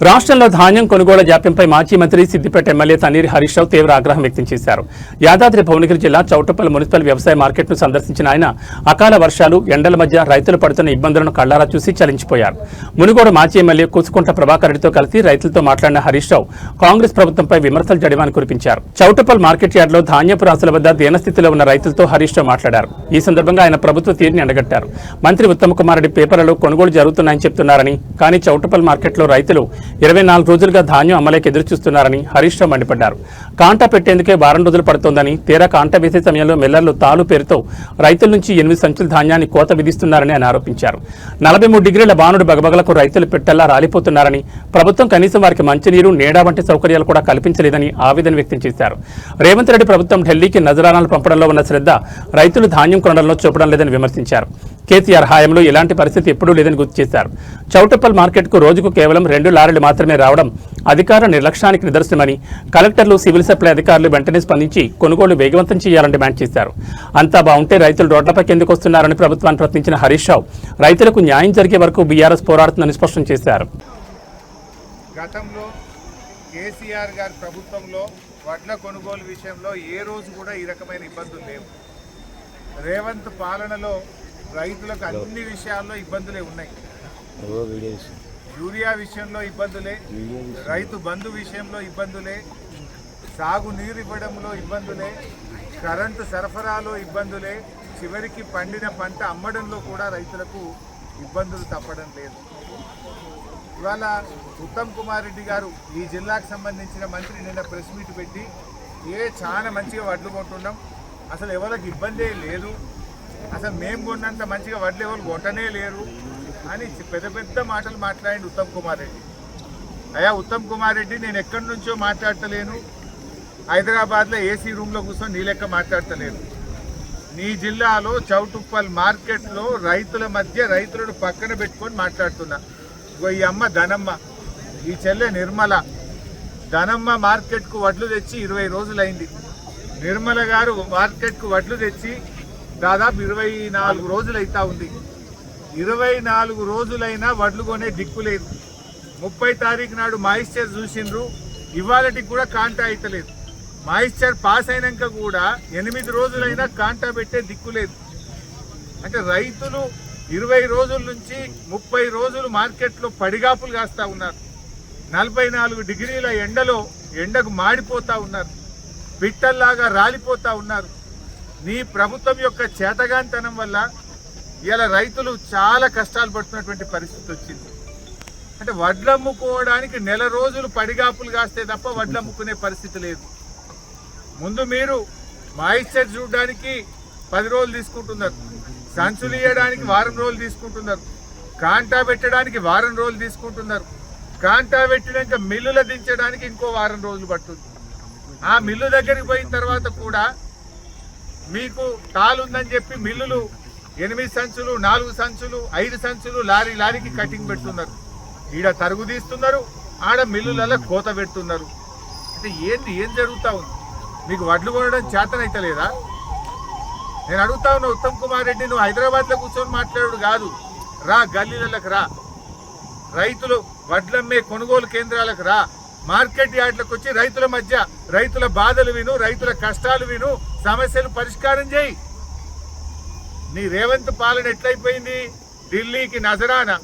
రాష్ట్రంలో ధాన్యం కొనుగోలు జాప్యంపై మాజీ మంత్రి సిద్దిపేట ఎమ్మెల్యే తన్నీరి హరీష్ రావు తీవ్ర ఆగ్రహం వ్యక్తం చేశారు. యాదాద్రి భువనగిరి జిల్లా చౌటుప్పల్ మున్సిపల్ వ్యవసాయ మార్కెట్ను సందర్శించిన ఆయన అకాల వర్షాలు, ఎండల మధ్య రైతులు పడుతున్న ఇబ్బందులను కళ్లారా చూసి చలించిపోయారు. మునుగోడు మాజీ ఎమ్మెల్యే కూసుకుంట ప్రభాకర్ రెడ్డితో కలిసి రైతులతో మాట్లాడిన హరీష్ రావు కాంగ్రెస్ ప్రభుత్వంపై విమర్శలు జడివాని కురిపించారు. చౌటుప్పల్ మార్కెట్ యార్డ్లో ధాన్యపు రాసుల వద్ద దీనస్థితిలో ఉన్న రైతులతో హరీష్ రావు మాట్లాడారు. ఈ సందర్భంగా ఆయన ప్రభుత్వ తీరుని ఎండగట్టారు. మంత్రి ఉత్తమ్ కుమార్ రెడ్డి పేపర్లలో కొనుగోలు జరుగుతున్నాయని చెప్తున్నారని, కానీ చౌటుప్పల్ మార్కెట్లో రైతులు 24 రోజులుగా ధాన్యం అమ్మలేక ఎదురుచూస్తున్నారని హరీష్ రావు మండిపడ్డారు. కాంటా పెట్టేందుకే వారం రోజులు పడుతోందని, తీరా కాంటా వేసే సమయంలో మిల్లర్లు తాలు పేరుతో రైతుల నుంచి 8 సంచుల ధాన్యాన్ని కోత విధిస్తున్నారని ఆయన ఆరోపించారు. 43 డిగ్రీల బానుడు బగబగలకు రైతులు పెట్టల్లా రాలిపోతున్నారని, ప్రభుత్వం కనీసం వారికి మంచినీరు, నీడా వంటి సౌకర్యాలు కూడా కల్పించలేదని ఆవేదన వ్యక్తం చేశారు. రేవంత్ రెడ్డి ప్రభుత్వం ఢిల్లీకి నజరానాలు పంపడంలో ఉన్న శ్రద్ధ రైతులు ధాన్యం కొనడంలో చూపడం లేదని విమర్శించారు. కేసీఆర్ హయాంలో ఇలాంటి పరిస్థితి ఎప్పుడూ లేదని గుర్తు చేశారు. చౌటుప్పల్ మార్కెట్కు రోజుకు కేవలం 2 లారీలు మాత్రమే రావడం అధికారుల నిర్లక్ష్యానికి నిదర్శనమని, కలెక్టర్లు, సివిల్ సప్లై అధికారులు వెంటనే స్పందించి కొనుగోలు వేగవంతం చేయాలని డిమాండ్ చేశారు. అంతా బాగుంటే రైతులు రోడ్లపైకి ఎందుకు వస్తున్నారని ప్రభుత్వాన్ని ప్రశ్నించిన హరీష్ రావు రైతులకు న్యాయం జరిగే వరకు బీఆర్ఎస్ పోరాడుతుందని స్పష్టం చేశారు. గతంలో కేసీఆర్ గారి ప్రభుత్వంలో వడ్ల కొనుగోలు విషయంలో ఏ రోజు కూడా ఈ రకమైన ఇబ్బందులు లేవు. రేవంత్ పాలనలో రైతులకు అన్ని విషయాల్లో ఇబ్బందులే ఉన్నాయి. యూరియా విషయంలో ఇబ్బందులే, రైతు బంధు విషయంలో ఇబ్బందులే, సాగు నీరు ఇవ్వడంలో ఇబ్బందులే, కరెంటు సరఫరాలో ఇబ్బందులే, చివరికి పండిన పంట అమ్మడంలో కూడా రైతులకు ఇబ్బందులు తప్పడం లేదు. ఇవాళ ఉత్తమ్ కుమార్ రెడ్డి గారు ఈ జిల్లాకు సంబంధించిన మంత్రి నిన్న ప్రెస్ మీట్ పెట్టి చాలా మంచిగా వడ్లు కొంటున్నాం, అసలు ఎవరికి ఇబ్బందే లేదు, అసలు మేము కొన్నంత మంచిగా వడ్లు ఎవరు కొట్టనే లేరు అని పెద్ద పెద్ద మాటలు మాట్లాడి ఉత్తమ్ కుమార్ రెడ్డి. అయ్యా ఉత్తమ్ కుమార్ రెడ్డి, నేను ఎక్కడి నుంచో మాట్లాడతలేను, హైదరాబాద్లో ఏసీ రూమ్లో కూర్చొని నీ లెక్క మాట్లాడతలేను. నీ జిల్లాలో చౌటుప్పల్ మార్కెట్లో రైతుల మధ్య రైతులను పక్కన పెట్టుకొని మాట్లాడుతున్నా. ఈ అమ్మ ధనమ్మ, ఈ చెల్లె నిర్మల, ధనమ్మ మార్కెట్కు వడ్లు తెచ్చి 20 రోజులైంది. నిర్మల గారు మార్కెట్కు వడ్లు తెచ్చి దాదాపు 24 రోజులు అవుతా ఉంది. 24 రోజులైనా వడ్లు కొనే దిక్కు లేదు. 30 తారీఖు నాడు మాయిశ్చర్ చూసిండ్రు, ఇవాళకి కూడా కాంటా అయితలేదు. మాయిశ్చర్ పాస్ అయినాక కూడా 8 రోజులైనా కాంటా పెట్టే దిక్కు లేదు. అంటే రైతులు 20 రోజుల నుంచి 30 రోజులు మార్కెట్లో పడిగాపులు కాస్తా ఉన్నారు. 44 డిగ్రీల ఎండలో ఎండకు మాడిపోతా ఉన్నారు, పిట్టల్లాగా రాలిపోతా ఉన్నారు. నీ ప్రభుత్వం యొక్క చేతగాంతనం వల్ల ఇలా రైతులు చాలా కష్టాలు పడుతున్నటువంటి పరిస్థితి వచ్చింది. అంటే వడ్లు అమ్ముకోవడానికి 1 నెల రోజులు పడిగాపులు కాస్తే తప్ప వడ్లు అమ్ముకునే పరిస్థితి లేదు. ముందు మీరు మాయిశ్చర్ చూడడానికి 10 రోజులు తీసుకుంటున్నారు, సంచులు ఇవ్వడానికి 1 వారం రోజులు తీసుకుంటున్నారు, కాంటా పెట్టడానికి 1 వారం రోజులు తీసుకుంటున్నారు, కాంటా పెట్టినాక మిల్లుల దించడానికి ఇంకో 1 వారం రోజులు పడుతుంది. ఆ మిల్లు దగ్గరికి పోయిన తర్వాత కూడా మీకు తాలు ఉందని చెప్పి మిల్లులు 8 సంచులు, 4 సంచులు, 5 సంచులు లారీకి కటింగ్ పెడుతున్నారు. ఈడ తరుగు తీస్తున్నారు, ఆడ మిల్లులలో కోత పెడుతున్నారు. అంటే ఏం జరుగుతూ ఉంది? మీకు వడ్లు కొనడం చేతనైతే లేదా? నేను అడుగుతా ఉన్నా ఉత్తమ్ కుమార్ రెడ్డి, నువ్వు హైదరాబాద్లో కూర్చొని మాట్లాడు కాదు, రా గల్లీలకు రా, రైతులు వడ్లమ్మే కొనుగోలు కేంద్రాలకు రా, మార్కెట్ యార్డ్లకు వచ్చి రైతుల మధ్య రైతుల బాధలు విను, రైతుల కష్టాలు విను, సమస్యలు పరిష్కారం చేయి. నీ రేవంత్ పాలన ఎట్లయిపోయింది? ఢిల్లీకి నజరానా,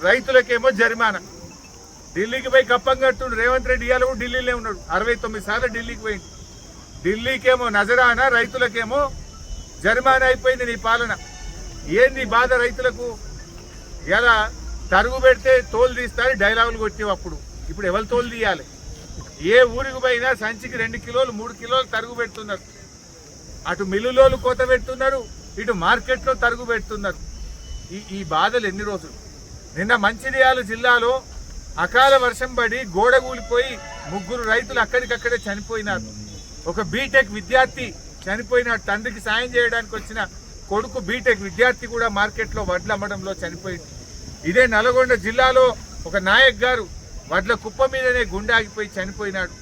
రైతులకేమో జరిమానా. ఢిల్లీకి పోయి కప్పం కట్టుండు రేవంత్ రెడ్డి, ఇవాళ కూడా ఢిల్లీలో ఉన్నాడు, 69 సార్లు ఢిల్లీకి పోయింది. ఢిల్లీకేమో నజరానా, రైతులకేమో జరిమానా అయిపోయింది నీ పాలన. ఏంది బాధ రైతులకు? ఎలా తరుగు పెడితే తోలు తీస్తారని డైలాగులు కొట్టేవి అప్పుడు. ఇప్పుడు ఎవరు తోలు తీయాలి? ఏ ఊరికి పోయినా సంచికి 2 కిలోలు 3 కిలోలు తరుగు పెడుతున్నారు. అటు మిల్లులోలు కోత పెడుతున్నారు, ఇటు మార్కెట్లో తరుగు పెడుతున్నారు. ఈ బాధలు ఎన్ని రోజులు? నిన్న మంచిర్యాల జిల్లాలో అకాల వర్షం పడి గోడ కూలిపోయి 3 రైతులు అక్కడికక్కడే చనిపోయినారు. ఒక బీటెక్ విద్యార్థి చనిపోయినాడు. తండ్రికి సాయం చేయడానికి వచ్చిన కొడుకు బీటెక్ విద్యార్థి కూడా మార్కెట్లో వడ్లు అమ్మడంలో చనిపోయింది. ఇదే నల్గొండ జిల్లాలో ఒక నాయక్ గారు వడ్ల కుప్ప మీదనే గుండె ఆగిపోయి చనిపోయినాడు.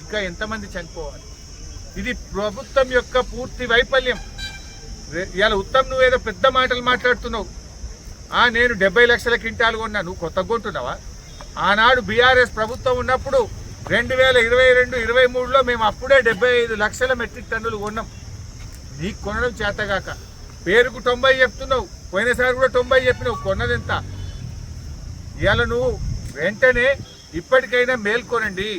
ఇంకా ఎంతమంది చనిపోవాలి? ఇది ప్రభుత్వం యొక్క పూర్తి వైఫల్యం. ఇలా ఉత్తమ్ నువ్వేదో పెద్ద మాటలు మాట్లాడుతున్నావు. నేను 70 లక్షల క్వింటాలు కొన్నా, నువ్వు కొత్త కొంటున్నావా? ఆనాడు బీఆర్ఎస్ ప్రభుత్వం ఉన్నప్పుడు 2022-23లో మేము అప్పుడే 75 లక్షల మెట్రిక్ టన్నులు కొన్నాం. నీకు కొనడం చేతగాక పేరుకు 90 చెప్తున్నావు, పోయినసారి కూడా 90 చెప్పినావు, కొన్నదెంత? ఇవాళ నువ్వు వెంటనే ఇప్పటికైనా మేల్కొనండి.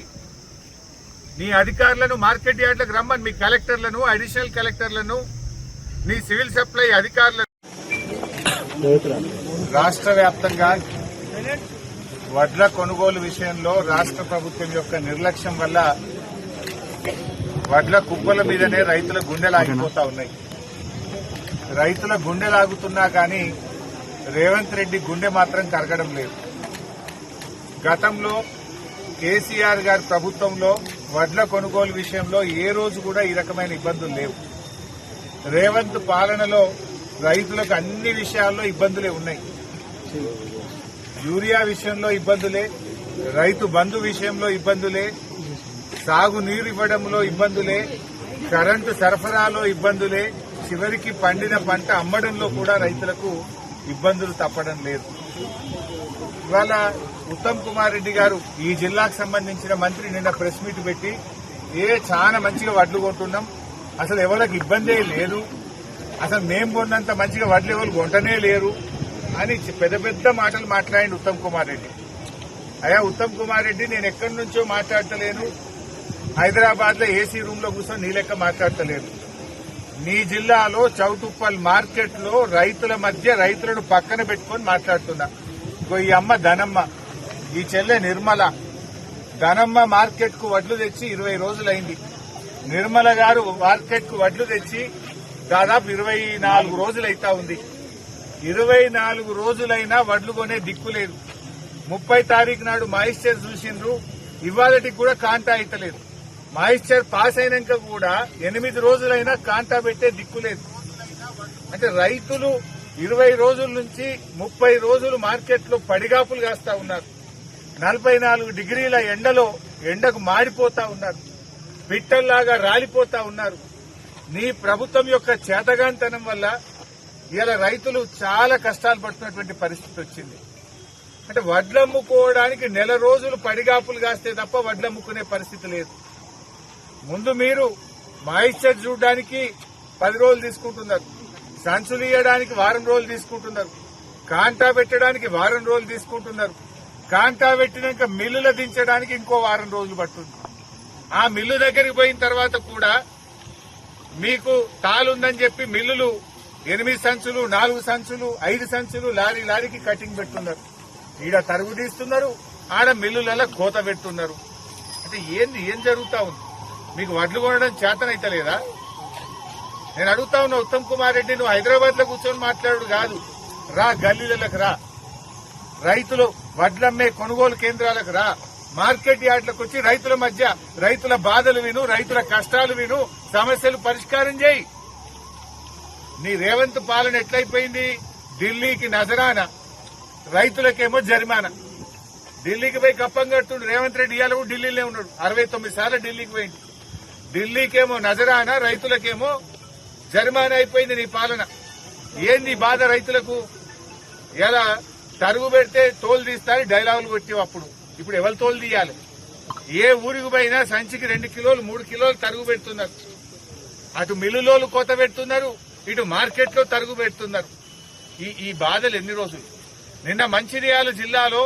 నీ అధికారులను మార్కెట్ యార్డ్లకు రమ్మని, మీ కలెక్టర్లను, అడిషనల్ కలెక్టర్లను, నీ సివిల్ సప్లై అధికారులను. రాష్ట్ర వ్యాప్తంగా వడ్ల కొనుగోలు విషయంలో రాష్ట్ర ప్రభుత్వం యొక్క నిర్లక్ష్యం వల్ల వడ్ల కుప్పల మీదనే రైతుల గుండెలాగిపోతా ఉన్నాయి. రైతుల గుండెలాగుతున్నా కానీ రేవంత్ రెడ్డి గుండె మాత్రం కరగడం లేదు. గతంలో కేసీఆర్ గారి ప్రభుత్వంలో వడ్ల కొనుగోలు విషయంలో ఏ రోజు కూడా ఈ రకమైన ఇబ్బందులు లేవు. రేవంత్ పాలనలో రైతులకు అన్ని విషయాల్లో ఇబ్బందులే ఉన్నాయి. యూరియా విషయంలో ఇబ్బందులే, రైతు బంధు విషయంలో ఇబ్బందులే, సాగు నీరు ఇవ్వడంలో ఇబ్బందులే, కరెంటు సరఫరాలో ఇబ్బందులే, చివరికి పండిన పంట అమ్మడంలో కూడా రైతులకు ఇబ్బందులు తప్పడం లేదు. ఇవాళ ఉత్తమ్ కుమార్ రెడ్డి గారు ఈ జిల్లాకు సంబంధించిన మంత్రి నిన్న ప్రెస్ మీట్ పెట్టి చాలా మంచిగా వడ్లు కొంటున్నాం, అసలు ఎవరికి ఇబ్బందే లేదు, అసలు మేము కొన్నంత మంచిగా వడ్లు ఎవరు కొంటనే లేరు అని పెద్ద పెద్ద మాటలు మాట్లాడింది ఉత్తమ్ కుమార్ రెడ్డి. అయ్యా ఉత్తమ్ కుమార్ రెడ్డి, నేను ఎక్కడి నుంచో మాట్లాడతలేను, హైదరాబాద్ లో ఏసీ రూమ్ లో కూర్చొని నీ లెక్క మాట్లాడతలేను. నీ జిల్లాలో చౌటుప్పల్ మార్కెట్ లో రైతుల మధ్య రైతులను పక్కన పెట్టుకొని మాట్లాడుతున్నా. ఈ అమ్మ ధనమ్మ, ఈ చెల్లె నిర్మల, ధనమ్మ మార్కెట్ కు వడ్లు తెచ్చి 20 రోజులైంది. నిర్మల గారు మార్కెట్ కు వడ్లు తెచ్చి దాదాపు 24 రోజులైతా ఉంది. 24 రోజులైనా వడ్లు కొనే దిక్కు లేదు. 30 తారీఖు నాడు మాయిశ్చర్ చూసిండ్రు, ఇవాళకి కూడా కాంటా అయితలేదు. మాయిశ్చర్ పాస్ అయినాక కూడా 8 రోజులైనా కాంటా పెట్టే దిక్కు లేదు. అంటే రైతులు 20 రోజుల నుంచి 30 రోజులు మార్కెట్లో పడిగాపులు కాస్తా ఉన్నారు. 44 డిగ్రీల ఎండలో ఎండకు మాడిపోతా ఉన్నారు, పిట్టల్లాగా రాలిపోతా ఉన్నారు. నీ ప్రభుత్వం యొక్క చేతగాంతనం వల్ల ఇవాళ రైతులు చాలా కష్టాలు పడుతున్నటువంటి పరిస్థితి వచ్చింది. అంటే వడ్లమ్ముకోవడానికి నెల రోజులు పడిగాపులు కాస్తే తప్ప వడ్లమ్ముకునే పరిస్థితి లేదు. ముందు మీరు మాయిశ్చర్ చూడడానికి 10 రోజులు తీసుకుంటున్నారు, సంచులు ఇయ్యడానికి వారం రోజులు తీసుకుంటున్నారు, కాంటా పెట్టడానికి వారం రోజులు తీసుకుంటున్నారు, కాంటా పెట్టినాక మిల్లుల దించడానికి ఇంకో వారం రోజులు పడుతుంది. ఆ మిల్లు దగ్గరికి పోయిన తర్వాత కూడా మీకు తాలుందని చెప్పి మిల్లులు 8 సంచులు, 4 సంచులు, 5 సంచులు లారీకి కటింగ్ పెడుతున్నారు. ఈడ తరుగు తీస్తున్నారు, ఆడ మిల్లులలో కోత పెడుతున్నారు. అంటే ఏం జరుగుతా ఉంది? మీకు వడ్లు కొనడం చేతనైతలేదా? నేను అడుగుతా ఉన్నా ఉత్తమ్ కుమార్ రెడ్డి, నువ్వు హైదరాబాద్ లో కూర్చొని మాట్లాడు కాదు, రా గల్లీలకు రా, రైతులు వడ్లమ్మే కొనుగోలు కేంద్రాలకు రా, మార్కెట్ యార్డ్లకు వచ్చి రైతుల మధ్య రైతుల బాధలు విను, రైతుల కష్టాలు విను, సమస్యలు పరిష్కారం చేయి. నీ రేవంత్ పాలన ఎట్లయిపోయింది? ఢిల్లీకి నజరానా, రైతులకేమో జరిమానా. ఢిల్లీకి పోయి కప్పం కడుతుండు రేవంత్ రెడ్డి. ఇవాళ కూడా ఢిల్లీలో ఉన్నాడు, 69 సార్లు ఢిల్లీకి పోయింది. ఢిల్లీకేమో నజరానా, రైతులకేమో జరిమానా అయిపోయింది నీ పాలన. ఏంది బాధ రైతులకు? ఇలా తరుగు పెడితే తోలు తీస్తారని డైలాగులు కొట్టావు అప్పుడు. ఇప్పుడు ఎవరు తోలు తీయాలి? ఏ ఊరికి పోయినా సంచికి 2 కిలోలు 3 కిలోలు తరుగు పెడుతున్నారు. అటు మిల్లులోలు కోత పెడుతున్నారు, ఇటు మార్కెట్ లో తరుగు పెడుతున్నారు. ఈ బాధలు ఎన్ని రోజులు? నిన్న మంచిర్యాల జిల్లాలో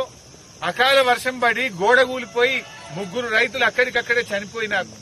అకాల వర్షం పడి గోడ కూలిపోయి 3 రైతులు అక్కడికక్కడే చనిపోయినారు.